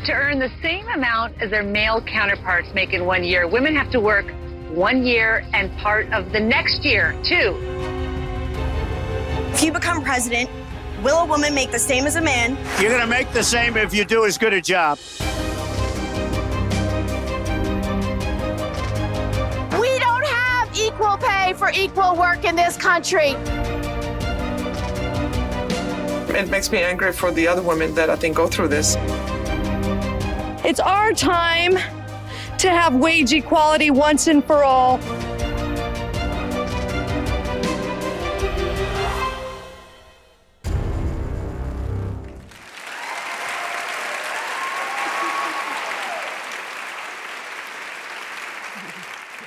To earn the same amount as their male counterparts make in 1 year, women have to work 1 year and part of the next year, too. If you become president, will a woman make the same as a man? You're going to make the same if you do as good a job. We don't have equal pay for equal work in this country. It makes me angry for the other women that I think go through this. It's our time to have wage equality once and for all.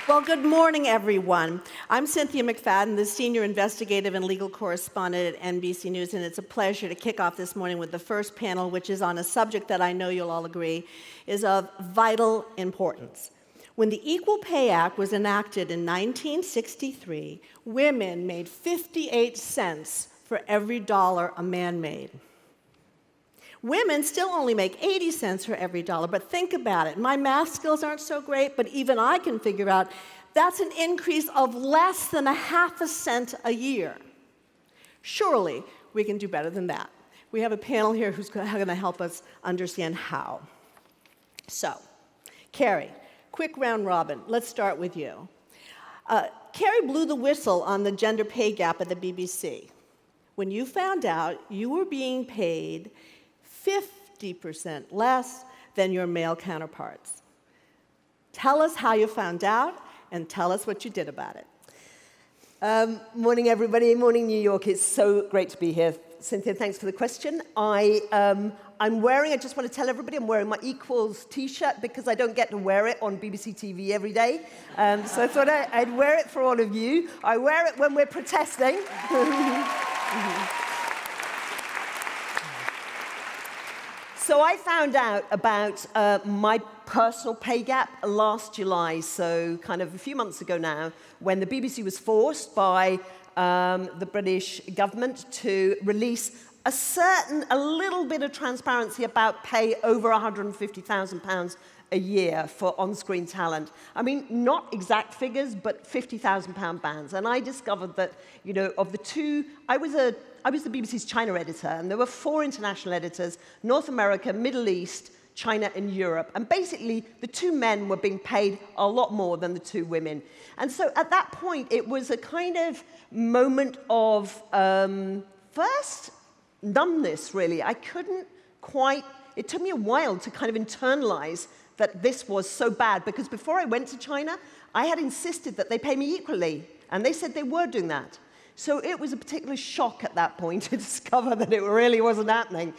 Well, good morning, everyone. I'm Cynthia McFadden, the Senior Investigative and Legal Correspondent at NBC News, and it's a pleasure to kick off this morning with the first panel, which is on a subject that I know you'll all agree is of vital importance. When the Equal Pay Act was enacted in 1963, women made 58 cents for every dollar a man made. Women still only make 80 cents for every dollar, but think about it. My math skills aren't so great, but even I can figure out that's an increase of less than 1/2 cent a year. Surely, we can do better than that. We have a panel here who's going to help us understand how. So, Carrie, quick round robin. Let's start with you. Carrie blew the whistle on the gender pay gap at the BBC. When you found out you were being paid 50% less than your male counterparts. Tell us how you found out, and tell us what you did about it. Morning, everybody. Morning, New York. It's so great to be here. Cynthia, thanks for the question. I just want to tell everybody, I'm wearing my Equals t-shirt because I don't get to wear it on BBC TV every day. So I thought I'd wear it for all of you. I wear it when we're protesting. So I found out about my personal pay gap last July, so kind of a few months ago now, when the BBC was forced by the British government to release a little bit of transparency about pay over £150,000 a year for on-screen talent. I mean, not exact figures, but £50,000 bands. And I discovered that, you know, of the two, I was the BBC's China editor, and there were 4 international editors: North America, Middle East, China, and Europe. And basically, the 2 men were being paid a lot more than the 2 women. And so at that point, it was a kind of moment of first numbness, really. I couldn't quite, it took me a while to kind of internalize that this was so bad, because before I went to China, I had insisted that they pay me equally, and they said they were doing that. So it was a particular shock at that point to discover that it really wasn't happening.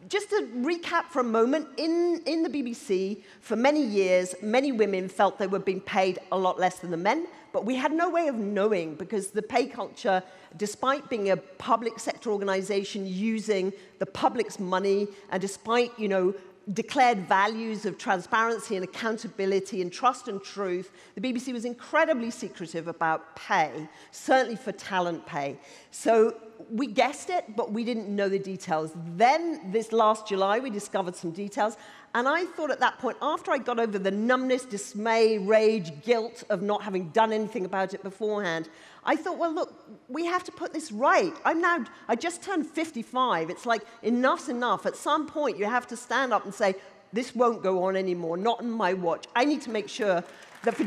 Just to recap for a moment, in the BBC, for many years, many women felt they were being paid a lot less than the men, but we had no way of knowing, because the pay culture, despite being a public sector organization using the public's money, and despite, you know, declared values of transparency and accountability and trust and truth, the BBC was incredibly secretive about pay, certainly for talent pay. So we guessed it, but we didn't know the details. Then, this last July, we discovered some details, and I thought at that point, after I got over the numbness, dismay, rage, guilt of not having done anything about it beforehand, I thought, well, look, we have to put this right. I just turned 55. It's like, enough's enough. At some point, you have to stand up and say, this won't go on anymore, not on my watch. I need to make sure that...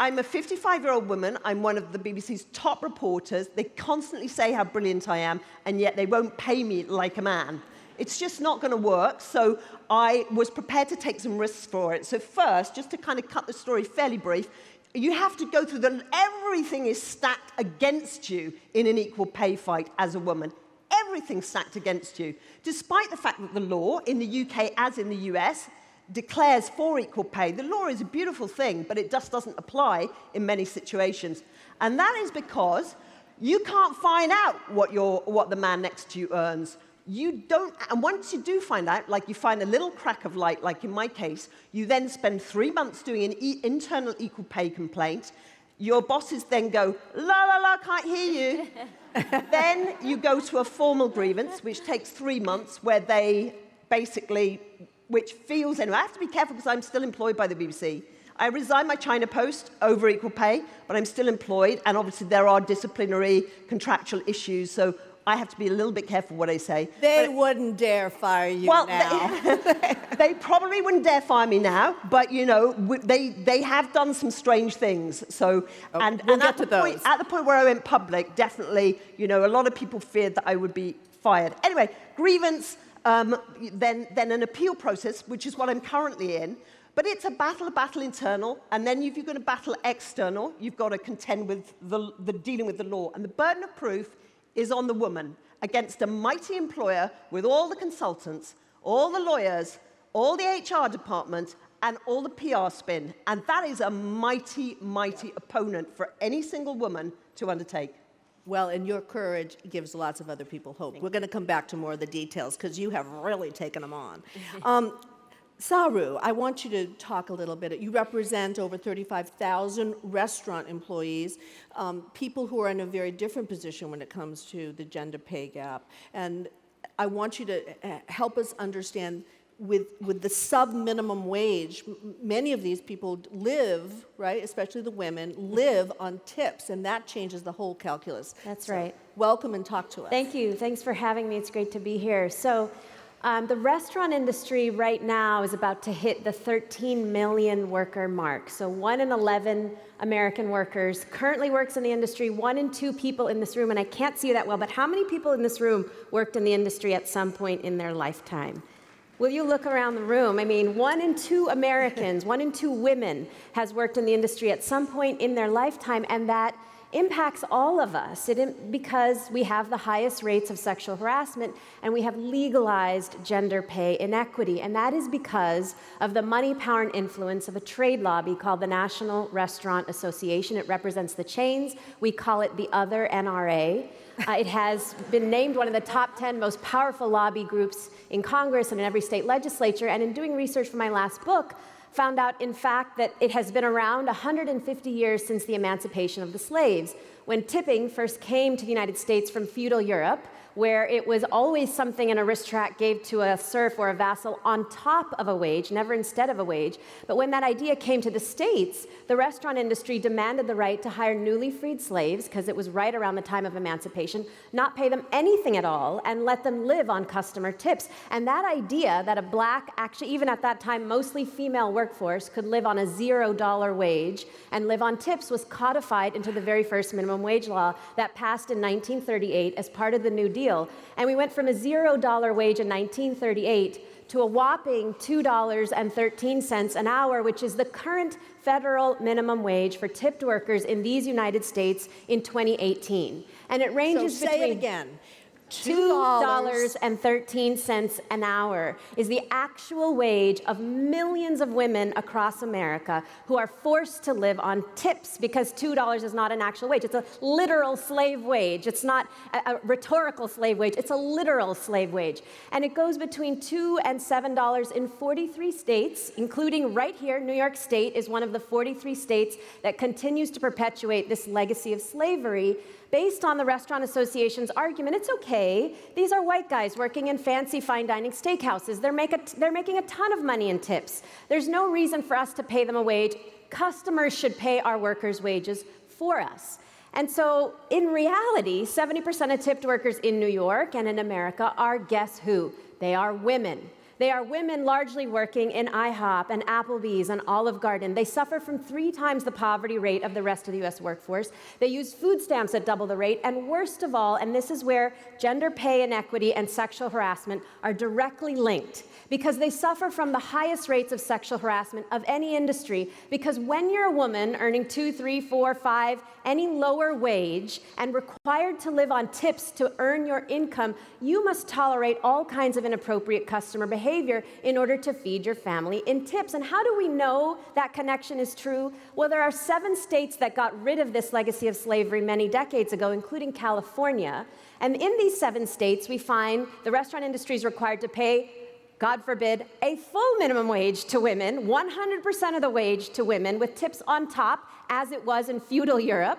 I'm a 55-year-old woman. I'm one of the BBC's top reporters. They constantly say how brilliant I am, and yet they won't pay me like a man. It's just not going to work, so I was prepared to take some risks for it. So first, just to kind of cut the story fairly brief, you have to go through everything is stacked against you in an equal pay fight as a woman. Everything's stacked against you, despite the fact that the law in the UK, as in the US, declares for equal pay. The law is a beautiful thing, but it just doesn't apply in many situations. And that is because you can't find out what the man next to you earns. You don't, and once you do find out, like you find a little crack of light, like in my case, you then spend 3 months doing an internal equal pay complaint. Your bosses then go, la, la, la, can't hear you. Then you go to a formal grievance, which takes 3 months, where they basically, which feels, anyway, I have to be careful because I'm still employed by the BBC. I resigned my China post over equal pay, but I'm still employed, and obviously there are disciplinary, contractual issues, so I have to be a little bit careful what I say. They wouldn't dare fire you now. They probably wouldn't dare fire me now, but you know, they have done some strange things. So, and we'll get at to the point, those. at the point where I went public, definitely, you know, a lot of people feared that I would be fired. Anyway, grievance, then an appeal process, which is what I'm currently in. But it's a battle internal, and then if you're going to battle external, you've got to contend with the dealing with the law. And the burden of proof is on the woman against a mighty employer with all the consultants, all the lawyers, all the HR department, and all the PR spin. And that is a mighty, mighty opponent for any single woman to undertake. Well, and your courage gives lots of other people hope. We're going to come back to more of the details because you have really taken them on. Saru, I want you to talk a little bit. You represent over 35,000 restaurant employees, people who are in a very different position when it comes to the gender pay gap. And I want you to help us understand with the sub-minimum wage, many of these people live, right, especially the women, live on tips, and that changes the whole calculus. That's right. Welcome and talk to us. Thank you. Thanks for having me. It's great to be here. So, the restaurant industry right now is about to hit the 13 million worker mark. So 1 in 11 American workers currently works in the industry. 1 in 2 people in this room, and I can't see you that well, but how many people in this room worked in the industry at some point in their lifetime? Will you look around the room? I mean, 1 in 2 Americans, 1 in 2 women has worked in the industry at some point in their lifetime, and that impacts all of us because we have the highest rates of sexual harassment and we have legalized gender pay inequity. And that is because of the money, power, and influence of a trade lobby called the National Restaurant Association. It represents the chains. We call it the other NRA. It has been named one of the top 10 most powerful lobby groups in Congress and in every state legislature. And in doing research for my last book, found out, in fact, that it has been around 150 years since the emancipation of the slaves. When tipping first came to the United States from feudal Europe, where it was always something an aristocrat gave to a serf or a vassal on top of a wage, never instead of a wage. But when that idea came to the States, the restaurant industry demanded the right to hire newly freed slaves, because it was right around the time of emancipation, not pay them anything at all, and let them live on customer tips. And that idea that a black, actually even at that time mostly female workforce, could live on a $0 wage and live on tips was codified into the very first minimum wage law that passed in 1938 as part of the New Deal. And we went from a $0 wage in 1938 to a whopping $2.13 an hour, which is the current federal minimum wage for tipped workers in these United States in 2018. And it ranges so say between it again. $2.13 an hour is the actual wage of millions of women across America who are forced to live on tips because $2 is not an actual wage. It's a literal slave wage. It's not a rhetorical slave wage. It's a literal slave wage. And it goes between $2 and $7 in 43 states, including right here. New York State is one of the 43 states that continues to perpetuate this legacy of slavery. Based on the Restaurant Association's argument, it's okay. These are white guys working in fancy fine dining steakhouses. They're making a ton of money in tips. There's no reason for us to pay them a wage. Customers should pay our workers' wages for us. And so, in reality, 70% of tipped workers in New York and in America are, guess who? They are women. They are women largely working in IHOP and Applebee's and Olive Garden. They suffer from 3 times the poverty rate of the rest of the U.S. workforce. They use food stamps at double the rate. And worst of all, and this is where gender pay inequity and sexual harassment are directly linked, because they suffer from the highest rates of sexual harassment of any industry. Because when you're a woman earning 2, 3, 4, 5, any lower wage, and required to live on tips to earn your income, you must tolerate all kinds of inappropriate customer behavior in order to feed your family in tips. And how do we know that connection is true? Well, there are 7 states that got rid of this legacy of slavery many decades ago, including California. And in these 7 states, we find the restaurant industry is required to pay God forbid, a full minimum wage to women, 100% of the wage to women, with tips on top, as it was in feudal Europe.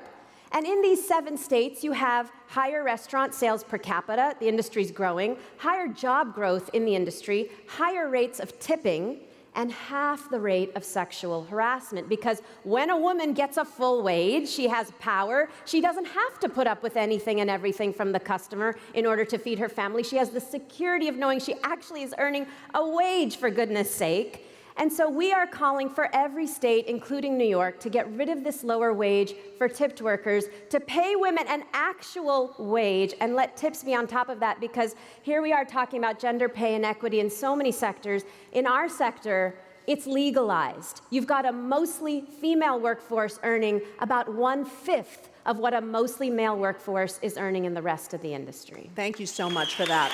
And in these 7 states, you have higher restaurant sales per capita, the industry's growing, higher job growth in the industry, higher rates of tipping, and half the rate of sexual harassment. Because when a woman gets a full wage, she has power. She doesn't have to put up with anything and everything from the customer in order to feed her family. She has the security of knowing she actually is earning a wage, for goodness sake. And so we are calling for every state, including New York, to get rid of this lower wage for tipped workers, to pay women an actual wage and let tips be on top of that, because here we are talking about gender pay inequity in so many sectors. In our sector, it's legalized. You've got a mostly female workforce earning about 1/5 of what a mostly male workforce is earning in the rest of the industry. Thank you so much for that.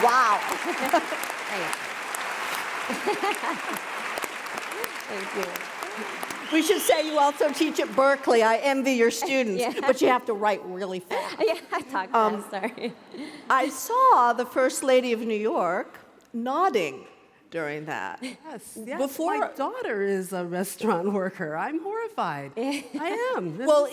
Wow. Thanks. Thank you. We should say you also teach at Berkeley. I envy your students, Yeah. but you have to write really fast. Yeah, I talk fast, sorry. I saw the First Lady of New York nodding during that. Yes, Before- my daughter is a restaurant worker. I'm horrified. I am. Well,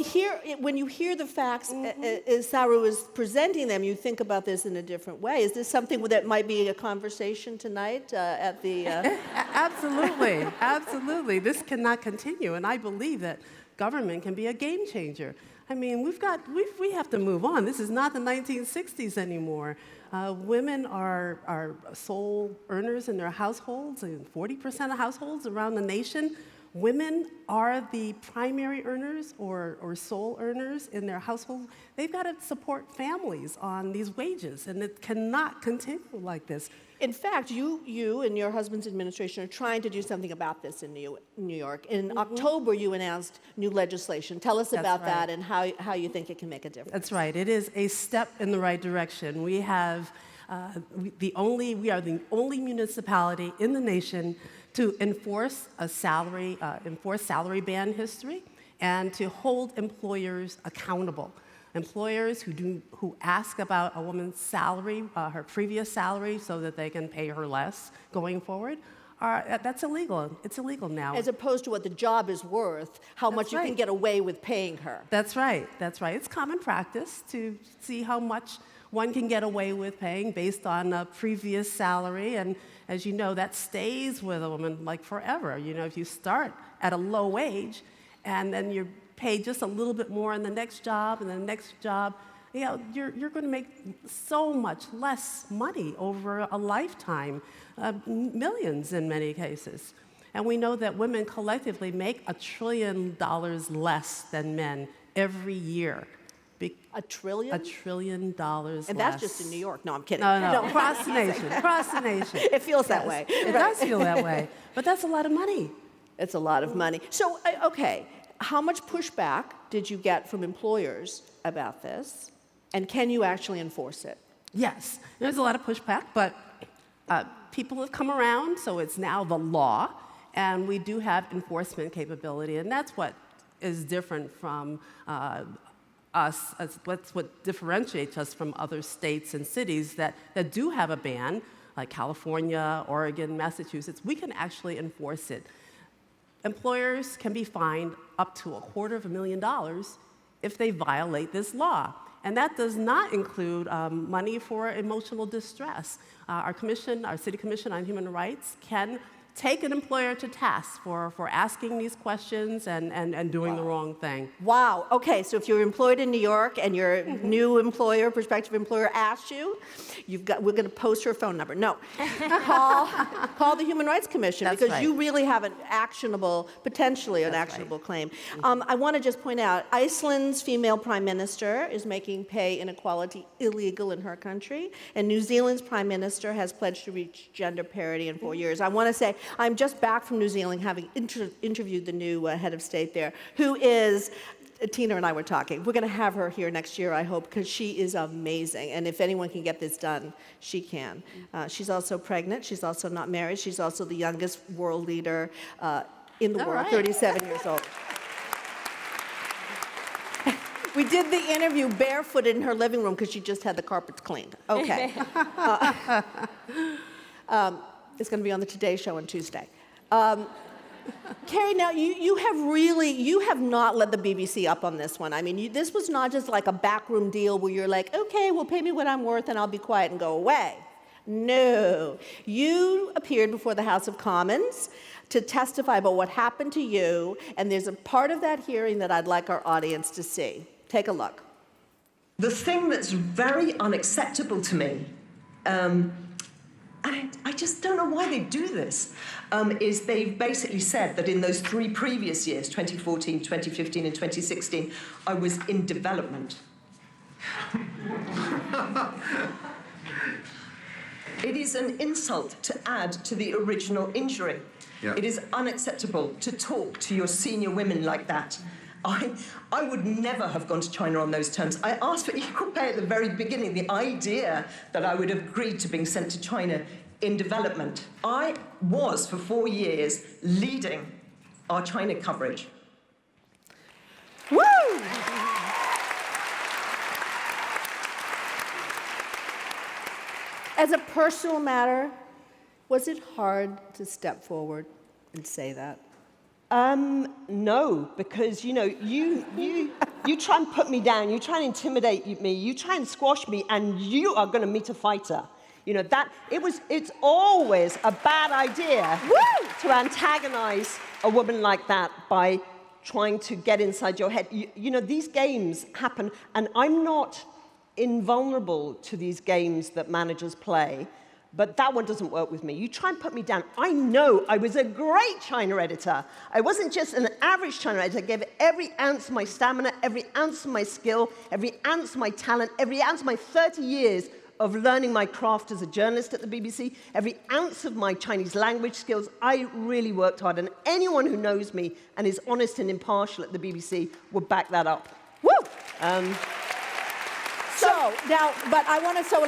when you hear the facts as Saru is presenting them, you think about this in a different way. Is this something that might be a conversation tonight at the... Absolutely, absolutely. This cannot continue, and I believe that government can be a game changer. I mean, we have to move on. This is not the 1960s anymore. Women are sole earners in their households, in 40% of households around the nation. Women are the primary earners or sole earners in their households. They've got to support families on these wages, and it cannot continue like this. In fact, you and your husband's administration are trying to do something about this in New York. In October, you announced new legislation. Tell us about that and how you think it can make a difference. That's right. It is a step in the right direction. We have we are the only municipality in the nation to enforce salary ban history and to hold employers accountable. Employers who ask about a woman's salary, her previous salary, so that they can pay her less going forward, that's illegal. It's illegal now. As opposed to what the job is worth, how much you can get away with paying her. That's right. That's right. It's common practice to see how much one can get away with paying based on a previous salary. And as you know, that stays with a woman like forever. You know, if you start at a low wage and then you're paid just a little bit more in the next job and the next job, you know, you're going to make so much less money over a lifetime, millions in many cases. And we know that women collectively make $1 trillion less than men every year. $1 trillion? $1 trillion less. And that's just in New York. No, I'm kidding. No, across the nation, across the nation. It feels that way. It does feel that way. But that's a lot of money. It's a lot of money. So, okay, how much pushback did you get from employers about this? And can you actually enforce it? Yes, there's a lot of pushback, but people have come around, so it's now the law, and we do have enforcement capability, and that's what is different from us. That's what differentiates us from other states and cities that do have a ban, like California, Oregon, Massachusetts. We can actually enforce it. Employers can be fined up to $250,000 if they violate this law. And that does not include money for emotional distress. Our City Commission on Human Rights can take an employer to task for asking these questions and doing the wrong thing. Wow. Okay, so if you're employed in New York and your new employer, prospective employer asks you, we're going to post her phone number. No. Call the Human Rights Commission. That's because right. you really have potentially an actionable claim. I want to just point out, Iceland's female prime minister is making pay inequality illegal in her country, and New Zealand's prime minister has pledged to reach gender parity in 4 years. I want to say, I'm just back from New Zealand, having interviewed the new head of state there, who is, Tina and I were talking, we're going to have her here next year, I hope, because she is amazing. And if anyone can get this done, she can. She's also pregnant. She's also not married. She's also the youngest world leader in the world, 37 years old. We did the interview barefooted in her living room because she just had the carpets cleaned. Okay. It's going to be on the Today Show on Tuesday. Carrie, now you have not let the BBC up on this one. I mean, this was not just like a backroom deal where you're like, okay, well, pay me what I'm worth and I'll be quiet and go away. No, you appeared before the House of Commons to testify about what happened to you, and there's a part of that hearing that I'd like our audience to see. Take a look. The thing that's very unacceptable to me, and I just don't know why they do this, is they've basically said that in those 3 previous years, 2014, 2015, and 2016, I was in development. It is an insult to add to the original injury. Yeah. It is unacceptable to talk to your senior women like that. I would never have gone to China on those terms. I asked for equal pay at the very beginning. The idea that I would have agreed to being sent to China in development. I was, for 4 years, leading our China coverage. Woo! As a personal matter, was it hard to step forward and say that? No, because, you try and put me down, you try and intimidate me, you try and squash me, and you are going to meet a fighter. It's always a bad idea to antagonize a woman like that by trying to get inside your head. These games happen, and I'm not invulnerable to these games that managers play, but that one doesn't work with me. You try and put me down. I know I was a great China editor. I wasn't just an average China editor. I gave it every ounce of my stamina, every ounce of my skill, every ounce of my talent, every ounce of my 30 years of learning my craft as a journalist at the BBC, every ounce of my Chinese language skills. I really worked hard, and anyone who knows me and is honest and impartial at the BBC would back that up. Woo!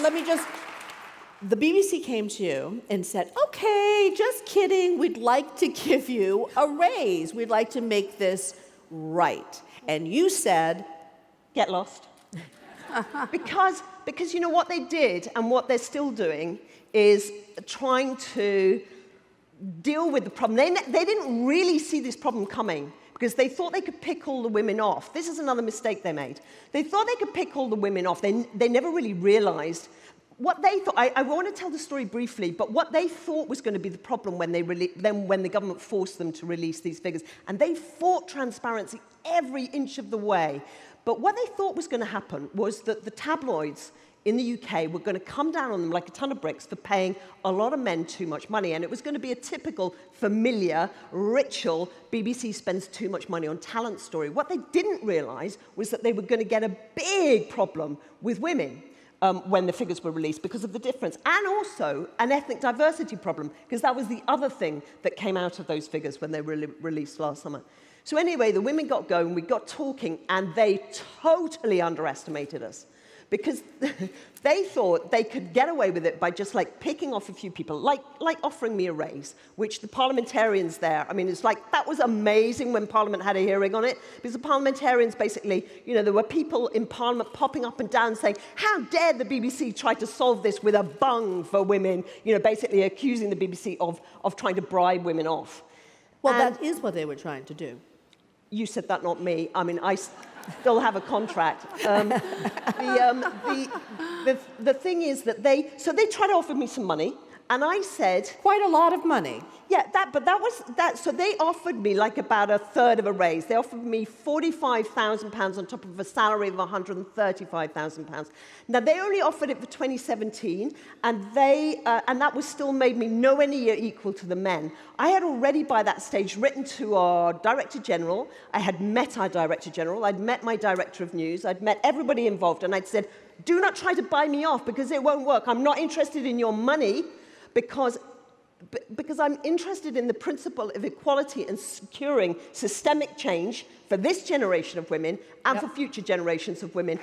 Let me just, the BBC came to you and said, okay, just kidding, we'd like to give you a raise. We'd like to make this right. And you said, get lost. Because what they did and what they're still doing is trying to deal with the problem. They didn't really see this problem coming because they thought they could pick all the women off. This is another mistake they made. They thought they could pick all the women off. They never really realized what they thought. I want to tell the story briefly, but what they thought was going to be the problem when the government forced them to release these figures. And they fought transparency every inch of the way. But what they thought was going to happen was that the tabloids in the UK were going to come down on them like a ton of bricks for paying a lot of men too much money. And it was going to be a typical, familiar, ritual, BBC spends too much money on talent story. What they didn't realize was that they were going to get a big problem with women when the figures were released because of the difference. And also an ethnic diversity problem, because that was the other thing that came out of those figures when they were released last summer. So anyway, the women got going, we got talking, and they totally underestimated us. Because they thought they could get away with it by just like picking off a few people, like offering me a raise, which the parliamentarians there, I mean, it's like, that was amazing when Parliament had a hearing on it, because the parliamentarians basically, there were people in Parliament popping up and down saying, how dare the BBC try to solve this with a bung for women, basically accusing the BBC of trying to bribe women off. Well, that is what they were trying to do. You said that, not me. I mean, I still have a contract. The thing is that they tried to offer me some money, and I said... Quite a lot of money. Yeah, but that was that. So they offered me like about a third of a raise. They offered me £45,000 on top of a salary of £135,000. Now, they only offered it for 2017, and that was still made me nowhere near equal to the men. I had already, by that stage, written to our Director General. I had met our Director General. I'd met my Director of News. I'd met everybody involved, and I'd said, do not try to buy me off, because it won't work. I'm not interested in your money, because I'm interested in the principle of equality and securing systemic change for this generation of women and for future generations of women.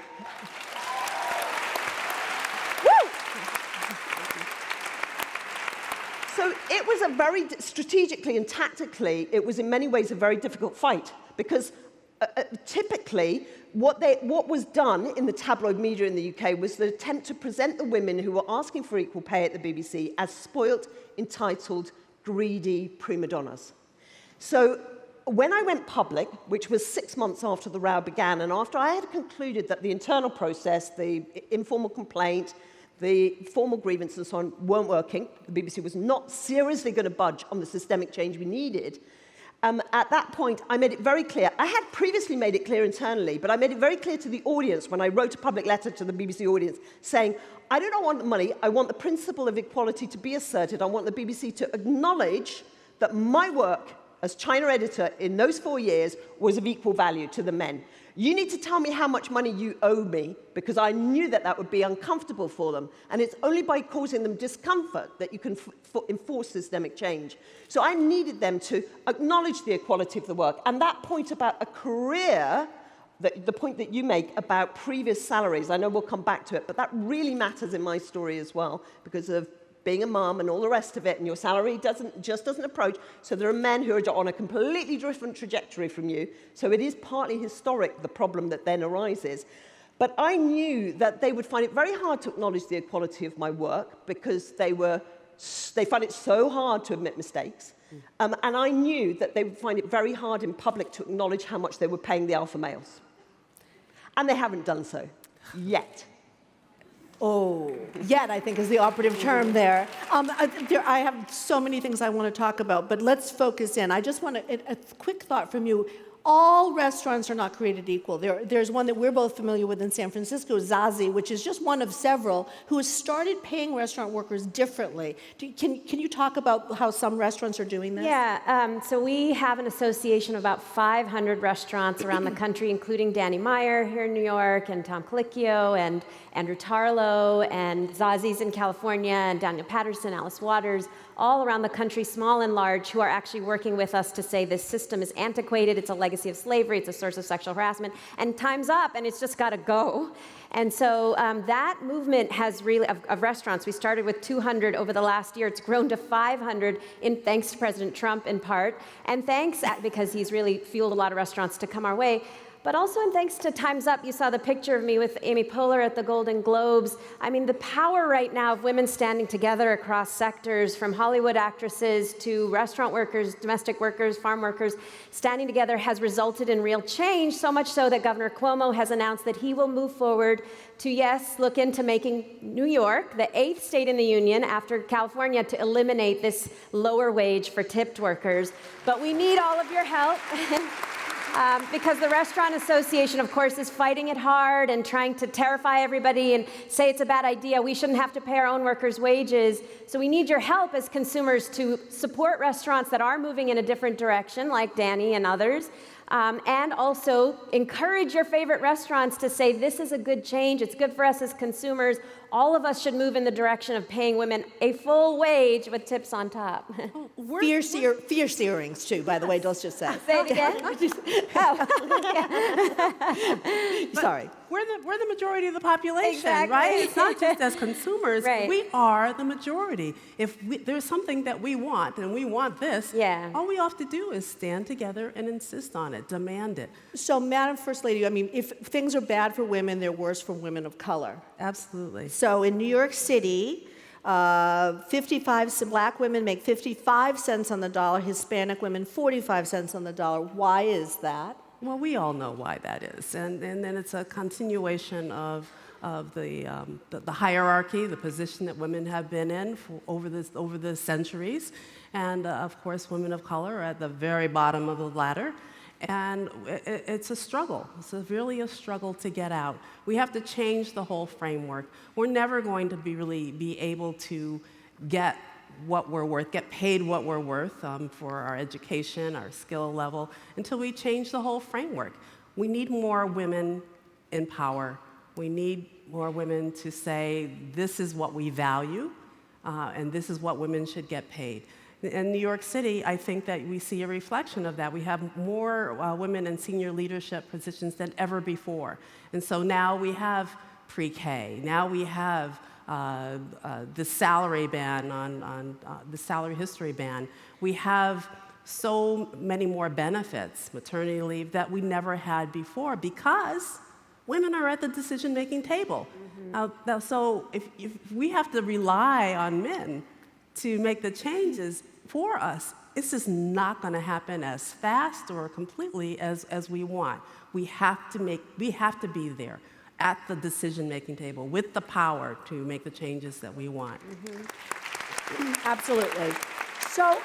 So it was a very, strategically and tactically, it was in many ways a very difficult fight, because typically what was done in the tabloid media in the UK was the attempt to present the women who were asking for equal pay at the BBC as spoilt, entitled, greedy prima donnas. So when I went public, which was 6 months after the row began, and after I had concluded that the internal process, the informal complaint, the formal grievance and so on weren't working, the BBC was not seriously going to budge on the systemic change we needed, at that point, I made it very clear. I had previously made it clear internally, but I made it very clear to the audience when I wrote a public letter to the BBC audience saying, I do not want the money. I want the principle of equality to be asserted. I want the BBC to acknowledge that my work as China editor in those 4 years was of equal value to the men. You need to tell me how much money you owe me, because I knew that that would be uncomfortable for them. And it's only by causing them discomfort that you can enforce systemic change. So I needed them to acknowledge the equality of the work. And that point about a career, the point that you make about previous salaries, I know we'll come back to it, but that really matters in my story as well, because of being a mom and all the rest of it, and your salary just doesn't approach. So there are men who are on a completely different trajectory from you. So it is partly historic, the problem that then arises. But I knew that they would find it very hard to acknowledge the equality of my work, because they find it so hard to admit mistakes. And I knew that they would find it very hard in public to acknowledge how much they were paying the alpha males. And they haven't done so yet. Oh, yet, I think, is the operative term there. I have so many things I want to talk about, but let's focus in. I just want a quick thought from you. All restaurants are not created equal. There's one that we're both familiar with in San Francisco, Zazie, which is just one of several, who has started paying restaurant workers differently. Can you talk about how some restaurants are doing this? Yeah, so we have an association of about 500 restaurants around the country, including Danny Meyer here in New York, and Tom Colicchio, and Andrew Tarlow, and Zazie's in California, and Daniel Patterson, Alice Waters, all around the country, small and large, who are actually working with us to say this system is antiquated, it's a legacy of slavery, it's a source of sexual harassment, and time's up, and it's just got to go. And so that movement has really, of restaurants, we started with 200 over the last year. It's grown to 500, thanks to President Trump in part, and thanks, because he's really fueled a lot of restaurants to come our way. But also, and thanks to Time's Up, you saw the picture of me with Amy Poehler at the Golden Globes. I mean, the power right now of women standing together across sectors, from Hollywood actresses to restaurant workers, domestic workers, farm workers, standing together has resulted in real change, so much so that Governor Cuomo has announced that he will move forward to, yes, look into making New York the 8th state in the union after California to eliminate this lower wage for tipped workers. But we need all of your help. Because the Restaurant Association, of course, is fighting it hard and trying to terrify everybody and say it's a bad idea. We shouldn't have to pay our own workers' wages. So we need your help as consumers to support restaurants that are moving in a different direction, like Danny and others. And also encourage your favorite restaurants to say, this is a good change, it's good for us as consumers. All of us should move in the direction of paying women a full wage with tips on top. Fierce earrings, too, by the way, let's just say. Say it again. Sorry. We're the majority of the population, Exactly. right? It's not just as consumers. Right. We are the majority. If there's something that we want, and we want this, all we have to do is stand together and insist on it, demand it. So, Madam First Lady, I mean, if things are bad for women, they're worse for women of color. Absolutely. So in New York City, black women make 55 cents on the dollar, Hispanic women 45 cents on the dollar. Why is that? Well, we all know why that is. And then it's a continuation of the hierarchy, the position that women have been in over the centuries. And of course, women of color are at the very bottom of the ladder. And it's a struggle. It's really a struggle to get out. We have to change the whole framework. We're never going to be able to get what we're worth, get paid what we're worth for our education, our skill level, until we change the whole framework. We need more women in power. We need more women to say, this is what we value, and this is what women should get paid. In New York City, I think that we see a reflection of that. We have more women in senior leadership positions than ever before. And so now we have pre-K. Now we have the salary ban the salary history ban. We have so many more benefits, maternity leave, that we never had before because women are at the decision-making table. So if we have to rely on men to make the changes for us, it's just not going to happen as fast or completely as we want. We have to be there at the decision-making table with the power to make the changes that we want. Absolutely. So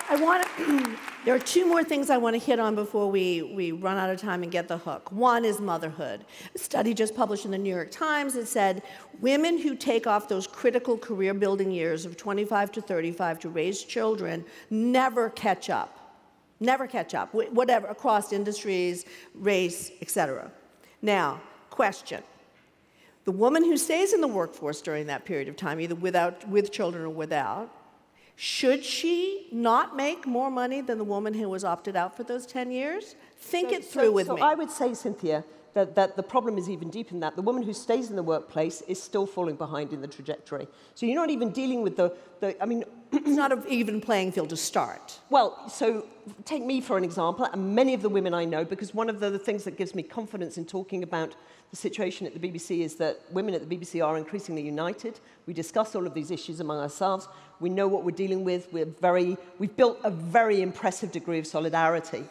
there are two more things I want to hit on before we run out of time and get the hook. One is motherhood. A study just published in the New York Times that said women who take off those critical career-building years of 25 to 35 to raise children never catch up. Never catch up, whatever, across industries, race, etc. Now, question. The woman who stays in the workforce during that period of time, either with children or without, should she not make more money than the woman who was opted out for those 10 years? Think it through with me. So I would say, Cynthia, that the problem is even deeper than that. The woman who stays in the workplace is still falling behind in the trajectory. So you're not even dealing with it's not an even playing field to start. Well, so take me for an example, and many of the women I know, because one of the things that gives me confidence in talking about the situation at the BBC is that women at the BBC are increasingly united. We discuss all of these issues among ourselves. We know what we're dealing with. We've built a very impressive degree of solidarity.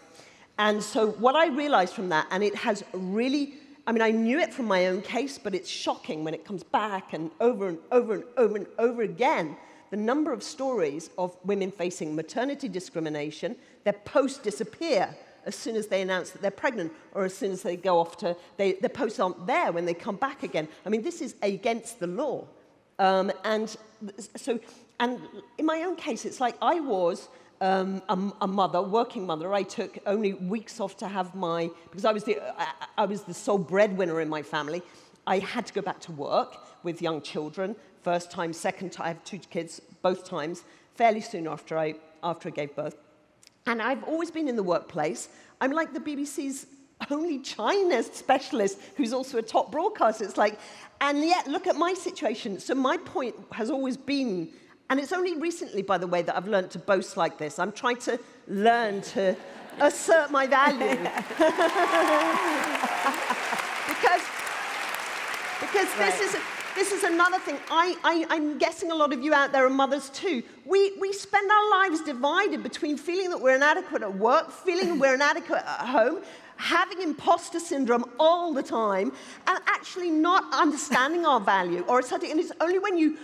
And so what I realized from that, and it has really, I knew it from my own case, but it's shocking when it comes back and over and over and over and over again, the number of stories of women facing maternity discrimination, their posts disappear as soon as they announce that they're pregnant, or as soon as they go off to, their posts aren't there when they come back again. This is against the law. And in my own case, it's like I was a mother, working mother. I took only weeks off to have because I was the sole breadwinner in my family. I had to go back to work with young children, first time, second time. I have 2 kids, both times, fairly soon after I gave birth. And I've always been in the workplace. I'm like the BBC's only China specialist who's also a top broadcaster. It's like, and yet look at my situation. So my point has always been, and it's only recently, by the way, that I've learned to boast like this. I'm trying to learn to assert my value. because this is another thing. I'm guessing a lot of you out there are mothers too. We spend our lives divided between feeling that we're inadequate at work, feeling we're inadequate at home, having imposter syndrome all the time, and actually not understanding our value. And it's only when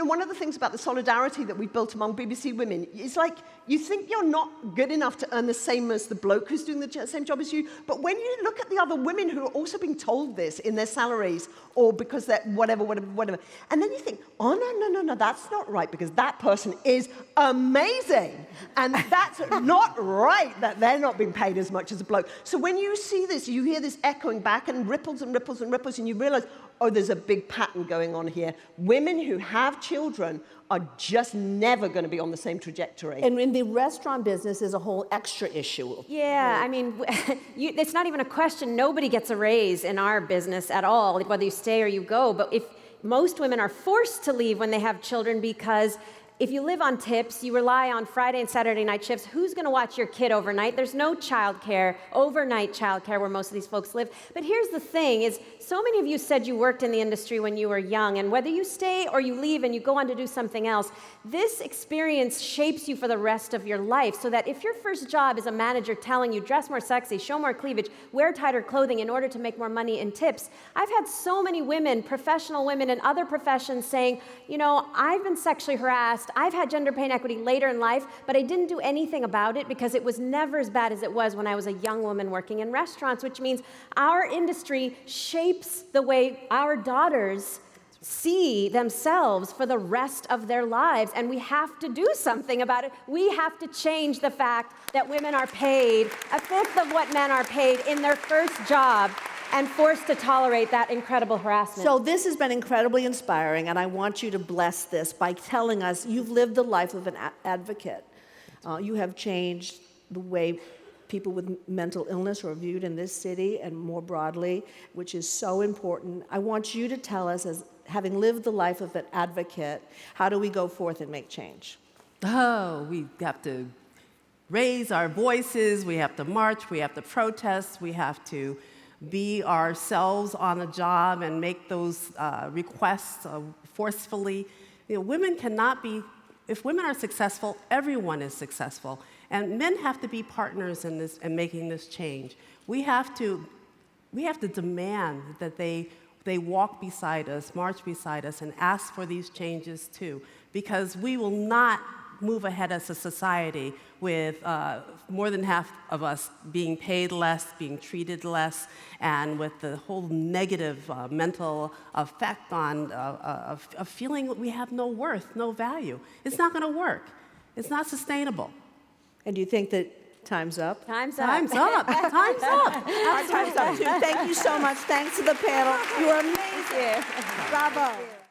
one of the things about the solidarity that we've built among BBC women is like, you think you're not good enough to earn the same as the bloke who's doing the same job as you, but when you look at the other women who are also being told this in their salaries, or because they're whatever, and then you think, oh, no, that's not right, because that person is amazing, and that's not right that they're not being paid as much as a bloke. So when you see this, you hear this echoing back, and ripples and ripples and ripples, and you realize, oh, there's a big pattern going on here. Women who have children are just never going to be on the same trajectory. And in the restaurant business is a whole extra issue. Yeah, it's not even a question. Nobody gets a raise in our business at all, whether you stay or you go. But if most women are forced to leave when they have children because if you live on tips, you rely on Friday and Saturday night shifts. Who's going to watch your kid overnight? There's no childcare, overnight childcare where most of these folks live. But here's the thing is, so many of you said you worked in the industry when you were young, and whether you stay or you leave and you go on to do something else, this experience shapes you for the rest of your life, so that if your first job is a manager telling you, dress more sexy, show more cleavage, wear tighter clothing in order to make more money in tips. I've had so many women, professional women in other professions saying, I've been sexually harassed, I've had gender pay inequity later in life, but I didn't do anything about it because it was never as bad as it was when I was a young woman working in restaurants, which means our industry shapes the way our daughters see themselves for the rest of their lives, and we have to do something about it. We have to change the fact that women are paid a fifth of what men are paid in their first job, and forced to tolerate that incredible harassment. So this has been incredibly inspiring, and I want you to bless this by telling us you've lived the life of an advocate. You have changed the way people with mental illness are viewed in this city and more broadly, which is so important. I want you to tell us, as having lived the life of an advocate, how do we go forth and make change? Oh, we have to raise our voices, we have to march, we have to protest, we have to be ourselves on a job and make those requests forcefully. Women cannot be, if women are successful, everyone is successful. And men have to be partners in this and making this change. We have to demand that they walk beside us, march beside us, and ask for these changes too, because we will not move ahead as a society with more than half of us being paid less, being treated less, and with the whole negative mental effect on of feeling that we have no worth, no value. It's not going to work. It's not sustainable. And do you think that time's up? Time's up. Time's up. Time's up. Our time's up too. Thank you so much. Thanks to the panel. You are amazing. Bravo.